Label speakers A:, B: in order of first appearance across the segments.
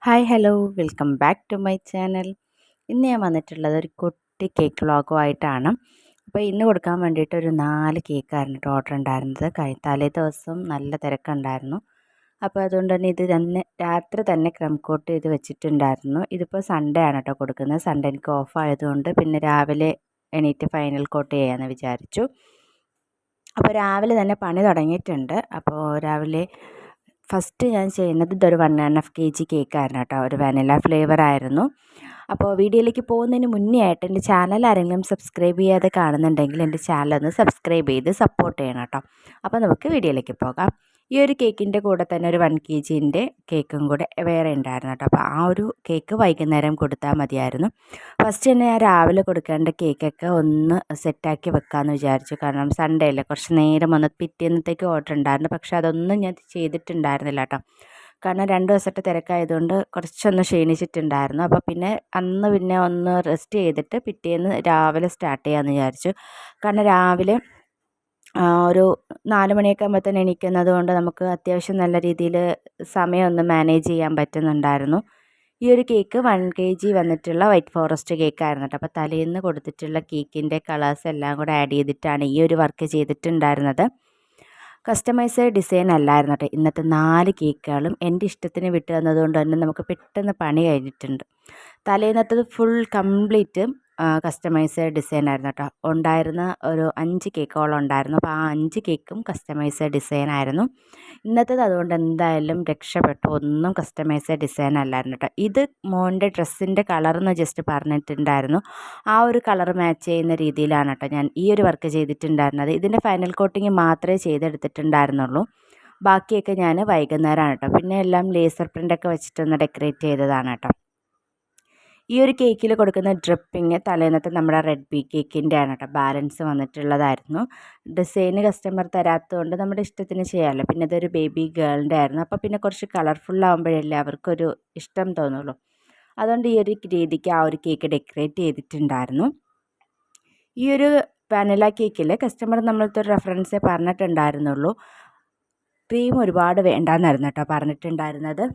A: Hi hello welcome back to my channel. ഇന്ന് ഞാൻ വന്നിട്ടുള്ളത് ഒരു കുട്ടി കേക്ക് വ്ളോഗുമായിട്ടാണ്. അപ്പോൾ ഇന്ന് കൊടുക്കാൻ വേണ്ടിയിട്ട് ഒരു 4 കേക്കായിരുന്നു ഓർഡർ ഉണ്ടായിരുന്നത്. തലേ ദിവസം നല്ല തിരക്കുണ്ടായിരുന്നു. അപ്പോൾ അതുകൊണ്ട് തന്നെ ഇത് തന്നെ രാത്രി തന്നെ ക്രം കോട്ട് ചെയ്ത് വെച്ചിട്ടുണ്ടായിരുന്നു. ഇതിപ്പോൾ സൺഡേ ആണ് കേട്ടോ കൊടുക്കുന്നത്. സൺഡേ എനിക്ക് ഓഫ് ആയതുകൊണ്ട് പിന്നെ രാവിലെ എണീറ്റ് ഫൈനൽ കോട്ട് ചെയ്യാമെന്ന് വിചാരിച്ചു. അപ്പോൾ രാവിലെ തന്നെ പണി തുടങ്ങിയിട്ടുണ്ട്. അപ്പോൾ രാവിലെ ഫസ്റ്റ് ഞാൻ ചെയ്യുന്നത് ഇതൊരു 1.5 kg കേക്കായിരുന്നു കേട്ടോ. ഒരു വാനില ഫ്ലേവർ ആയിരുന്നു. അപ്പോൾ വീഡിയോയിലേക്ക് പോകുന്നതിന് മുന്നേ ആയിട്ട് എൻ്റെ ചാനൽ ആരെങ്കിലും സബ്സ്ക്രൈബ് ചെയ്യാതെ കാണുന്നുണ്ടെങ്കിൽ എൻ്റെ ചാനൽ ഒന്ന് സബ്സ്ക്രൈബ് ചെയ്ത് സപ്പോർട്ട് ചെയ്യണം കേട്ടോ. അപ്പോൾ നമുക്ക് വീഡിയോയിലേക്ക് പോകാം. ഈ ഒരു കേക്കിൻ്റെ കൂടെ തന്നെ ഒരു 1 kgൻ്റെ കേക്കും കൂടെ വേറെ ഉണ്ടായിരുന്നു കേട്ടോ. അപ്പോൾ ആ ഒരു കേക്ക് വൈകുന്നേരം കൊടുത്താൽ മതിയായിരുന്നു. ഫസ്റ്റ് തന്നെ ഞാൻ രാവിലെ കൊടുക്കേണ്ട കേക്കൊക്കെ ഒന്ന് സെറ്റാക്കി വെക്കാമെന്ന് വിചാരിച്ചു. കാരണം സൺഡേ അല്ലേ, കുറച്ച് നേരം ഒന്ന് പിറ്റേന്നത്തേക്ക് ഓർഡർ ഉണ്ടായിരുന്നു. പക്ഷേ അതൊന്നും ഞാൻ ചെയ്തിട്ടുണ്ടായിരുന്നില്ല കേട്ടോ. കാരണം 2 ദിവസത്തെ തിരക്കായതുകൊണ്ട് കുറച്ചൊന്ന് ക്ഷീണിച്ചിട്ടുണ്ടായിരുന്നു. അപ്പോൾ പിന്നെ ഒന്ന് റെസ്റ്റ് ചെയ്തിട്ട് പിറ്റേന്ന് രാവിലെ സ്റ്റാർട്ട് ചെയ്യാമെന്ന് വിചാരിച്ചു. കാരണം രാവിലെ ഒരു 4 മണിയൊക്കെ ആകുമ്പോഴത്തേന് എണീക്കുന്നത് കൊണ്ട് നമുക്ക് അത്യാവശ്യം നല്ല രീതിയിൽ സമയം ഒന്ന് മാനേജ് ചെയ്യാൻ പറ്റുന്നുണ്ടായിരുന്നു. ഈ ഒരു കേക്ക് 1 kg വന്നിട്ടുള്ള വൈറ്റ് ഫോറസ്റ്റ് കേക്കായിരുന്നു കേട്ടോ. അപ്പോൾ തലേന്ന് കൊടുത്തിട്ടുള്ള കേക്കിൻ്റെ കളേഴ്സ് എല്ലാം കൂടെ ആഡ് ചെയ്തിട്ടാണ് ഈ ഒരു വർക്ക് ചെയ്തിട്ടുണ്ടായിരുന്നത്. കസ്റ്റമൈസ്ഡ് ഡിസൈൻ അല്ലായിരുന്നു കേട്ടോ. ഇന്നത്തെ 4 കേക്കുകളും എൻ്റെ ഇഷ്ടത്തിന് വിട്ട് തന്നതുകൊണ്ട് തന്നെ നമുക്ക് പെട്ടെന്ന് പണി കഴിഞ്ഞിട്ടുണ്ട്. തലേന്നത്തത് ഫുൾ കംപ്ലീറ്റ് കസ്റ്റമൈസ്ഡ് ഡിസൈൻ ആയിരുന്നു കേട്ടോ. ഉണ്ടായിരുന്ന ഒരു 5 കേക്കോളം ഉണ്ടായിരുന്നു. അപ്പോൾ ആ 5 കേക്കും കസ്റ്റമൈസ്ഡ് ഡിസൈൻ ആയിരുന്നു. ഇന്നത്തേത് അതുകൊണ്ട് എന്തായാലും രക്ഷപ്പെട്ടു. ഒന്നും കസ്റ്റമൈസ്ഡ് ഡിസൈൻ അല്ലായിരുന്നു കേട്ടോ. ഇത് മോൻ്റെ ഡ്രസ്സിൻ്റെ കളറെന്ന് ജസ്റ്റ് പറഞ്ഞിട്ടുണ്ടായിരുന്നു. ആ ഒരു കളർ മാച്ച് ചെയ്യുന്ന രീതിയിലാണ് കേട്ടോ ഞാൻ ഈ ഒരു വർക്ക് ചെയ്തിട്ടുണ്ടായിരുന്നത്. ഇതിൻ്റെ ഫൈനൽ കോട്ടിങ് മാത്രമേ ചെയ്തെടുത്തിട്ടുണ്ടായിരുന്നുള്ളൂ. ബാക്കിയൊക്കെ ഞാൻ വൈകുന്നേരമാണ് കേട്ടോ. പിന്നെ എല്ലാം ലേസർ പ്രിൻ്റൊക്കെ വെച്ചിട്ടൊന്ന് ഡെക്കറേറ്റ് ചെയ്തതാണ് കേട്ടോ. ഈ ഒരു കേക്കിൽ കൊടുക്കുന്ന ഡ്രിപ്പിങ് തലേന്നത്തെ നമ്മുടെ റെഡ് ബീ കേക്കിൻ്റെ ആണ് കേട്ടോ. ബാലൻസ് വന്നിട്ടുള്ളതായിരുന്നു. ഡിസൈന് കസ്റ്റമർ തരാത്തതുകൊണ്ട് നമ്മുടെ ഇഷ്ടത്തിന് ചെയ്യാമല്ലോ. പിന്നെ ഇതൊരു ബേബി ഗേളിൻ്റെ ആയിരുന്നു. അപ്പോൾ പിന്നെ കുറച്ച് കളർഫുള്ളാകുമ്പോഴല്ലേ അവർക്കൊരു ഇഷ്ടം തോന്നുള്ളൂ. അതുകൊണ്ട് ഈ ഒരു രീതിക്ക് ആ ഒരു കേക്ക് ഡെക്കറേറ്റ് ചെയ്തിട്ടുണ്ടായിരുന്നു. ഈ ഒരു വാനില കേക്കിൽ കസ്റ്റമർ നമ്മളടുത്തൊരു റെഫറൻസേ പറഞ്ഞിട്ടുണ്ടായിരുന്നുള്ളൂ. ക്രീം ഒരുപാട് വേണ്ടാന്നായിരുന്നു കേട്ടോ പറഞ്ഞിട്ടുണ്ടായിരുന്നത്.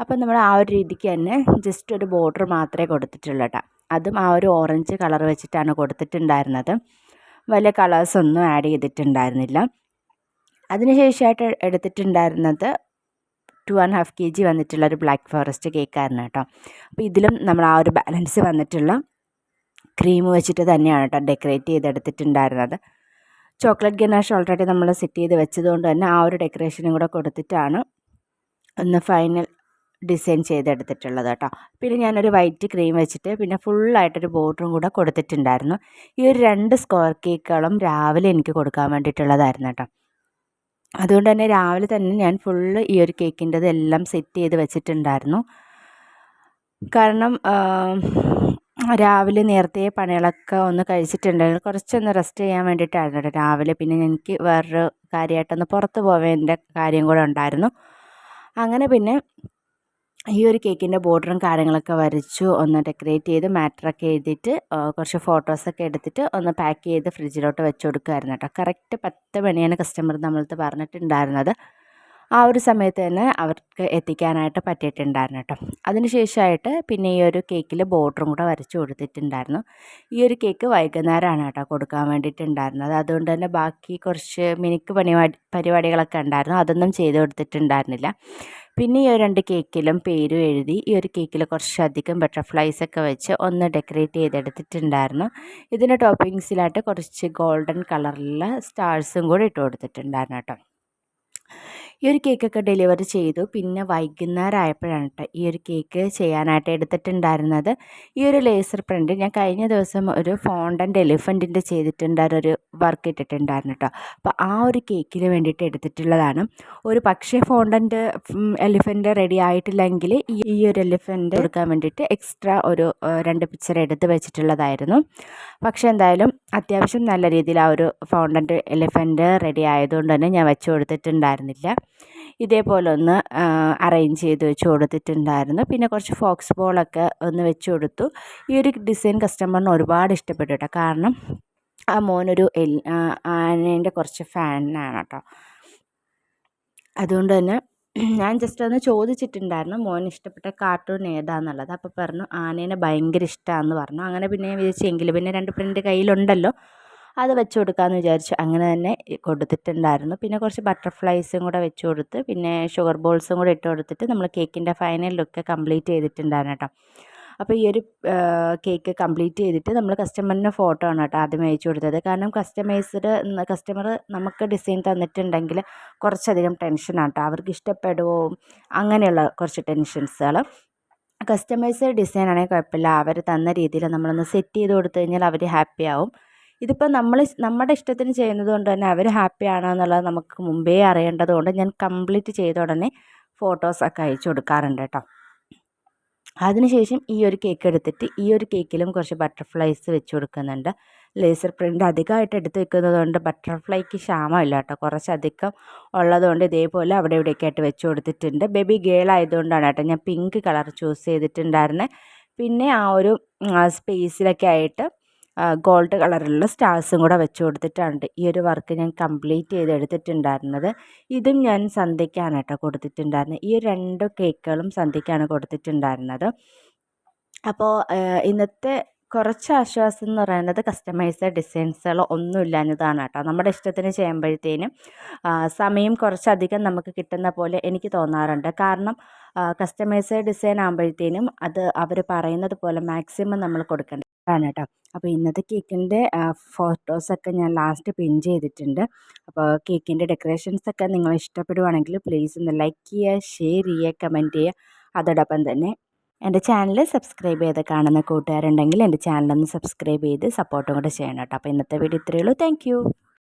A: അപ്പം നമ്മൾ ആ ഒരു രീതിക്ക് തന്നെ ജസ്റ്റ് ഒരു ബോർഡർ മാത്രമേ കൊടുത്തിട്ടുള്ളൂ കേട്ടോ. അതും ആ ഒരു ഓറഞ്ച് കളർ വെച്ചിട്ടാണ് കൊടുത്തിട്ടുണ്ടായിരുന്നത്. വലിയ കളേഴ്സൊന്നും ആഡ് ചെയ്തിട്ടുണ്ടായിരുന്നില്ല. അതിനുശേഷമായിട്ട് എടുത്തിട്ടുണ്ടായിരുന്നത് 2.5 kg വന്നിട്ടുള്ളൊരു ബ്ലാക്ക് ഫോറസ്റ്റ് കേക്കായിരുന്നു കേട്ടോ. അപ്പോൾ ഇതിലും നമ്മൾ ആ ഒരു ബാലൻസ് വന്നിട്ടുള്ള ക്രീം വെച്ചിട്ട് തന്നെയാണ് കേട്ടോ ഡെക്കറേറ്റ് ചെയ്തെടുത്തിട്ടുണ്ടായിരുന്നത്. ചോക്ലേറ്റ് ഗനാഷ് ഓൾറെഡി നമ്മൾ സെറ്റ് ചെയ്ത് വെച്ചതുകൊണ്ട് തന്നെ ആ ഒരു ഡെക്കറേഷനും കൂടെ കൊടുത്തിട്ടാണ് ഒന്ന് ഫൈനൽ ഡിസൈൻ ചെയ്തെടുത്തിട്ടുള്ളത് കേട്ടോ. പിന്നെ ഞാനൊരു വൈറ്റ് ക്രീം വെച്ചിട്ട് പിന്നെ ഫുള്ളായിട്ടൊരു ബോർഡറും കൂടെ കൊടുത്തിട്ടുണ്ടായിരുന്നു. ഈ ഒരു 2 സ്ക്വയർ കേക്കുകളും രാവിലെ എനിക്ക് കൊടുക്കാൻ വേണ്ടിയിട്ടുള്ളതായിരുന്നു കേട്ടോ. അതുകൊണ്ട് തന്നെ രാവിലെ തന്നെ ഞാൻ ഫുള്ള് ഈ ഒരു കേക്കിൻ്റെത് എല്ലാം സെറ്റ് ചെയ്ത് വെച്ചിട്ടുണ്ടായിരുന്നു. കാരണം രാവിലെ നേരത്തെ പണികളൊക്കെ ഒന്ന് കഴിച്ചിട്ടുണ്ടെങ്കിൽ കുറച്ചൊന്ന് റെസ്റ്റ് ചെയ്യാൻ വേണ്ടിയിട്ടായിരുന്നു കേട്ടോ രാവിലെ. പിന്നെ എനിക്ക് വേറൊരു കാര്യമായിട്ടൊന്ന് പുറത്ത് പോവേണ്ട കാര്യം കൂടെ ഉണ്ടായിരുന്നു. അങ്ങനെ പിന്നെ ഈ ഒരു കേക്കിൻ്റെ ബോർഡറും കാര്യങ്ങളൊക്കെ വരച്ചു ഒന്ന് ഡെക്കറേറ്റ് ചെയ്ത് മാറ്ററൊക്കെ എഴുതിയിട്ട് കുറച്ച് ഫോട്ടോസൊക്കെ എടുത്തിട്ട് ഒന്ന് പാക്ക് ചെയ്ത് ഫ്രിഡ്ജിലോട്ട് വെച്ച് കൊടുക്കുമായിരുന്നു കേട്ടോ. കറക്റ്റ് 10 മണിയാണ് കസ്റ്റമർ നമ്മളടുത്ത് പറഞ്ഞിട്ടുണ്ടായിരുന്നത്. ആ ഒരു സമയത്ത് തന്നെ അവർക്ക് എത്തിക്കാനായിട്ട് പറ്റിയിട്ടുണ്ടായിരുന്നു കേട്ടോ. അതിന് ശേഷമായിട്ട് പിന്നെ ഈ ഒരു കേക്കിൽ ബോർഡറും കൂടെ വരച്ചു കൊടുത്തിട്ടുണ്ടായിരുന്നു. ഈ ഒരു കേക്ക് വൈകുന്നേരമാണ് കേട്ടോ കൊടുക്കാൻ വേണ്ടിയിട്ടുണ്ടായിരുന്നത്. അതുകൊണ്ട് തന്നെ ബാക്കി കുറച്ച് മിനുക്ക് പരിപാടികളൊക്കെ ഉണ്ടായിരുന്നു. അതൊന്നും ചെയ്ത് കൊടുത്തിട്ടുണ്ടായിരുന്നില്ല. പിന്നെ ഈ ഒരു 2 കേക്കിലും പേരും എഴുതി ഈ ഒരു കേക്കിൽ കുറച്ചധികം ബട്ടർഫ്ലൈസൊക്കെ വെച്ച് ഒന്ന് ഡെക്കറേറ്റ് ചെയ്തെടുത്തിട്ടുണ്ടായിരുന്നു. ഇതിൻ്റെ ടോപ്പിങ്സിലായിട്ട് കുറച്ച് ഗോൾഡൻ കളറിലുള്ള സ്റ്റാർസും കൂടി ഇട്ട് കൊടുത്തിട്ടുണ്ടായിരുന്നു കേട്ടോ. ഈ ഒരു കേക്കൊക്കെ ഡെലിവറി ചെയ്തു. പിന്നെ വൈകുന്നേരം ആയപ്പോഴാണ് കേട്ടോ ഈ ഒരു കേക്ക് ചെയ്യാനായിട്ട് എടുത്തിട്ടുണ്ടായിരുന്നത്. ഈ ഒരു ലേസർ പ്രിൻ്റ് ഞാൻ കഴിഞ്ഞ ദിവസം ഒരു ഫോണ്ടൻ്റ് എലിഫൻറ്റിൻ്റെ ചെയ്തിട്ടുണ്ടായിരുന്നൊരു വർക്ക് ഇട്ടിട്ടുണ്ടായിരുന്നു കേട്ടോ. അപ്പോൾ ആ ഒരു കേക്കിന് വേണ്ടിയിട്ട് എടുത്തിട്ടുള്ളതാണ്. ഒരു പക്ഷേ ഫോണ്ടൻ്റ് എലിഫൻറ്റ് റെഡി ആയിട്ടില്ലെങ്കിൽ ഈ ഒരു എലിഫൻറ്റ് കൊടുക്കാൻ വേണ്ടിയിട്ട് എക്സ്ട്രാ ഒരു 2 പിക്ചർ എടുത്ത് വെച്ചിട്ടുള്ളതായിരുന്നു. പക്ഷേ എന്തായാലും അത്യാവശ്യം നല്ല രീതിയിൽ ആ ഒരു ഫൗണ്ടൻ്റ് എലിഫൻറ്റ് റെഡി ആയതുകൊണ്ട് തന്നെ ഞാൻ വെച്ച് കൊടുത്തിട്ടുണ്ടായിരുന്നില്ല. ഇതേപോലെ ഒന്ന് അറേഞ്ച് ചെയ്ത് വെച്ച് കൊടുത്തിട്ടുണ്ടായിരുന്നു. പിന്നെ കുറച്ച് ഫോക്സ് ബോളൊക്കെ ഒന്ന് വെച്ച് കൊടുത്തു. ഈ ഒരു ഡിസൈൻ കസ്റ്റമറിന് ഒരുപാട് ഇഷ്ടപ്പെട്ടു കേട്ടോ. കാരണം ആ മോനൊരു ആനേൻ്റെ കുറച്ച് ഫാനാണ് കേട്ടോ. അതുകൊണ്ട് തന്നെ ഞാൻ ജസ്റ്റ് ഒന്ന് ചോദിച്ചിട്ടുണ്ടായിരുന്നു മോന് ഇഷ്ടപ്പെട്ട കാർട്ടൂൺ ഏതാണെന്നുള്ളത്. അപ്പോൾ പറഞ്ഞു ആനേനെ ഭയങ്കര ഇഷ്ടമാണെന്ന് പറഞ്ഞു. അങ്ങനെ പിന്നെ ഞാൻ വിചാരിച്ചു എങ്കിൽ പിന്നെ 2 പ്രിൻ്റ് കയ്യിലുണ്ടല്ലോ അത് വെച്ച് കൊടുക്കാമെന്ന് വിചാരിച്ചു. അങ്ങനെ തന്നെ കൊടുത്തിട്ടുണ്ടായിരുന്നു. പിന്നെ കുറച്ച് ബട്ടർഫ്ലൈസും കൂടെ വെച്ച് കൊടുത്ത് പിന്നെ ഷുഗർ ബോൾസും കൂടെ ഇട്ട് കൊടുത്തിട്ട് നമ്മൾ കേക്കിൻ്റെ ഫൈനൽ ലുക്ക് കംപ്ലീറ്റ് ചെയ്തിട്ടുണ്ടായിരുന്നു കേട്ടോ. അപ്പോൾ ഈ ഒരു കേക്ക് കംപ്ലീറ്റ് ചെയ്തിട്ട് നമ്മൾ കസ്റ്റമറിൻ്റെ ഫോട്ടോ ആണ് കേട്ടോ ആദ്യം അയച്ചു കൊടുത്തത്. കാരണം കസ്റ്റമർ നമുക്ക് ഡിസൈൻ തന്നിട്ടുണ്ടെങ്കിൽ കുറച്ചധികം ടെൻഷനാണ് കേട്ടോ. അവർക്ക് ഇഷ്ടപ്പെടുമോ അങ്ങനെയുള്ള കുറച്ച് ടെൻഷൻസുകൾ. കസ്റ്റമൈസ്ഡ് ഡിസൈൻ ആണെങ്കിൽ കുഴപ്പമില്ല, അവർ തന്ന രീതിയിൽ നമ്മളൊന്ന് സെറ്റ് ചെയ്ത് കൊടുത്തു കഴിഞ്ഞാൽ അവർ ഹാപ്പി ആവും. ഇതിപ്പോൾ നമ്മുടെ ഇഷ്ടത്തിന് ചെയ്യുന്നത് കൊണ്ട് തന്നെ അവർ ഹാപ്പി ആണോ എന്നുള്ളത് നമുക്ക് മുമ്പേ അറിയേണ്ടത് കൊണ്ട് ഞാൻ കംപ്ലീറ്റ് ചെയ്ത ഉടനെ ഫോട്ടോസൊക്കെ അയച്ചു കൊടുക്കാറുണ്ട് കേട്ടോ. അതിനുശേഷം ഈ ഒരു കേക്ക് എടുത്തിട്ട് ഈ ഒരു കേക്കിലും കുറച്ച് ബട്ടർഫ്ലൈസ് വെച്ച് കൊടുക്കുന്നുണ്ട്. ലേസർ പ്രിൻ്റ് അധികമായിട്ട് എടുത്ത് വെക്കുന്നത് കൊണ്ട് ബട്ടർഫ്ലൈക്ക് ക്ഷാമമില്ല കേട്ടോ. കുറച്ചധികം ഉള്ളതുകൊണ്ട് ഇതേപോലെ അവിടെ ഇവിടെയൊക്കെ ആയിട്ട് വെച്ച് കൊടുത്തിട്ടുണ്ട്. ബേബി ഗേൾ ആയതുകൊണ്ടാണ് കേട്ടോ ഞാൻ പിങ്ക് കളർ ചൂസ് ചെയ്തിട്ടുണ്ടായിരുന്നത്. പിന്നെ ആ ഒരു സ്പേസിലൊക്കെ ആയിട്ട് ഗോൾഡ് കളറിലുള്ള സ്റ്റാർസും കൂടെ വെച്ച് കൊടുത്തിട്ടുണ്ട് ഈ ഒരു വർക്ക് ഞാൻ കംപ്ലീറ്റ് ചെയ്ത് എടുത്തിട്ടുണ്ടായിരുന്നത്. ഇതും ഞാൻ സന്ധ്യയ്ക്കാണ് കേട്ടോ കൊടുത്തിട്ടുണ്ടായിരുന്നത്. ഈ 2 കേക്കുകളും സന്ധ്യയ്ക്കാണ് കൊടുത്തിട്ടുണ്ടായിരുന്നത്. അപ്പോൾ ഇന്നത്തെ കുറച്ച് ആശ്വാസം എന്ന് പറയുന്നത് കസ്റ്റമൈസ്ഡ് ഡിസൈൻസുകൾ ഒന്നും ഇല്ലാഞ്ഞതാണ് കേട്ടോ. നമ്മുടെ ഇഷ്ടത്തിന് ചെയ്യുമ്പോഴത്തേനും സമയം കുറച്ചധികം നമുക്ക് കിട്ടുന്ന പോലെ എനിക്ക് തോന്നാറുണ്ട്. കാരണം കസ്റ്റമൈസ്ഡ് ഡിസൈൻ ആകുമ്പോഴത്തേനും അത് അവർ പറയുന്നത് പോലെ മാക്സിമം നമ്മൾ കൊടുക്കേണ്ടതാണ് കേട്ടോ. അപ്പോൾ ഇന്നത്തെ കേക്കിൻ്റെ ഫോട്ടോസൊക്കെ ഞാൻ ലാസ്റ്റ് പിൻ ചെയ്തിട്ടുണ്ട്. അപ്പോൾ കേക്കിൻ്റെ ഡെക്കറേഷൻസൊക്കെ നിങ്ങൾ ഇഷ്ടപ്പെടുവാണെങ്കിൽ പ്ലീസ് ഒന്ന് ലൈക്ക് ചെയ്യുക, ഷെയർ ചെയ്യുക, കമൻറ്റ് ചെയ്യുക. അതോടൊപ്പം തന്നെ എൻ്റെ ചാനൽ സബ്സ്ക്രൈബ് ചെയ്ത് കാണുന്ന കൂട്ടുകാരുണ്ടെങ്കിൽ എൻ്റെ ചാനലൊന്ന് സബ്സ്ക്രൈബ് ചെയ്ത് സപ്പോർട്ടും കൂടെ ചെയ്യണം കേട്ടോ. അപ്പോൾ ഇന്നത്തെ വീഡിയോ ഇത്രയേ ഉള്ളൂ. താങ്ക്